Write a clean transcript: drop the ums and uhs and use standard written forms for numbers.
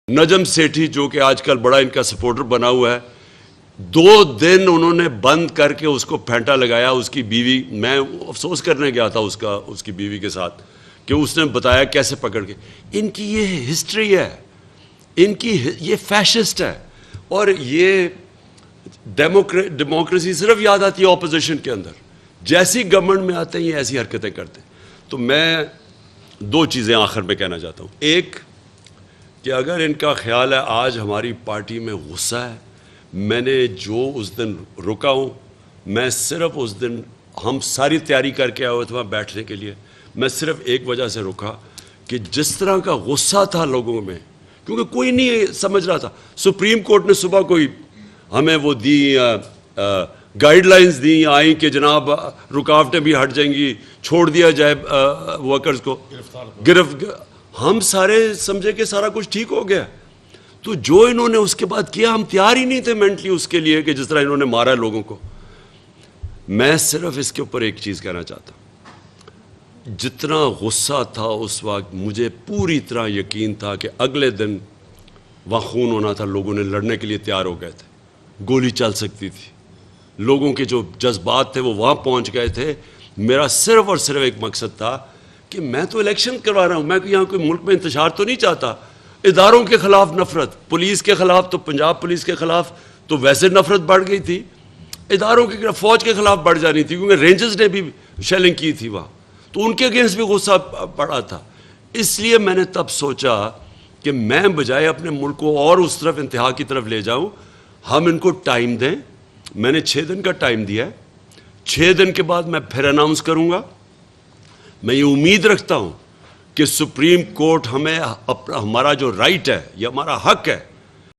نجم سیٹھی جو کہ آج کل بڑا ان کا سپورٹر بنا ہوا ہے، 2 دن انہوں نے بند کر کے اس کو پھینٹا لگایا. اس کی بیوی، میں افسوس کرنے گیا تھا اس کی بیوی کے ساتھ کہ اس نے بتایا کیسے پکڑ کے. ان کی یہ ہسٹری ہے، ان کی یہ فیشسٹ ہے، اور یہ ڈیموکریسی صرف یاد آتی ہے اپوزیشن کے اندر. جیسی گورنمنٹ میں آتے ہیں یہ ایسی حرکتیں کرتے ہیں. تو میں 2 چیزیں آخر میں کہنا چاہتا ہوں. ایک کہ اگر ان کا خیال ہے آج ہماری پارٹی میں غصہ ہے، میں نے جو اس دن رکا ہوں، میں صرف اس دن ہم ساری تیاری کر کے آئے ہوئے تھے وہاں بیٹھنے کے لیے، میں صرف ایک وجہ سے رکا کہ جس طرح کا غصہ تھا لوگوں میں، کیونکہ کوئی نہیں سمجھ رہا تھا. سپریم کورٹ نے صبح کوئی ہمیں وہ دی گائیڈ لائنز دیں آئیں کہ جناب رکاوٹیں بھی ہٹ جائیں گی، چھوڑ دیا جائے ورکرز کو ہم سارے سمجھے کہ سارا کچھ ٹھیک ہو گیا. تو جو انہوں نے اس کے بعد کیا، ہم تیار ہی نہیں تھے مینٹلی اس کے لیے کہ جس طرح انہوں نے مارا لوگوں کو. میں صرف اس کے اوپر ایک چیز کہنا چاہتا ہوں، جتنا غصہ تھا اس وقت مجھے پوری طرح یقین تھا کہ اگلے دن وہاں خون ہونا تھا، لوگوں نے لڑنے کے لیے تیار ہو گئے تھے، گولی چل سکتی تھی، لوگوں کے جو جذبات تھے وہ وہاں پہنچ گئے تھے. میرا صرف اور صرف ایک مقصد تھا کہ میں تو الیکشن کروا رہا ہوں، میں یہاں کوئی ملک میں انتشار تو نہیں چاہتا. اداروں کے خلاف نفرت، پولیس کے خلاف تو پنجاب پولیس کے خلاف تو ویسے نفرت بڑھ گئی تھی، اداروں کے خلاف فوج کے خلاف بڑھ جانی تھی کیونکہ رینجرز نے بھی شیلنگ کی تھی وہاں، تو ان کے اگینسٹ بھی غصہ بڑھا تھا. اس لیے میں نے تب سوچا کہ میں بجائے اپنے ملک کو اور اس طرف انتہا کی طرف لے جاؤں، ہم ان کو ٹائم دیں. میں نے 6 دن کا ٹائم دیا ہے، 6 دن کے بعد میں پھر اناؤنس کروں گا. میں یہ امید رکھتا ہوں کہ سپریم کورٹ ہمیں ہمارا جو رائٹ ہے یا ہمارا حق ہے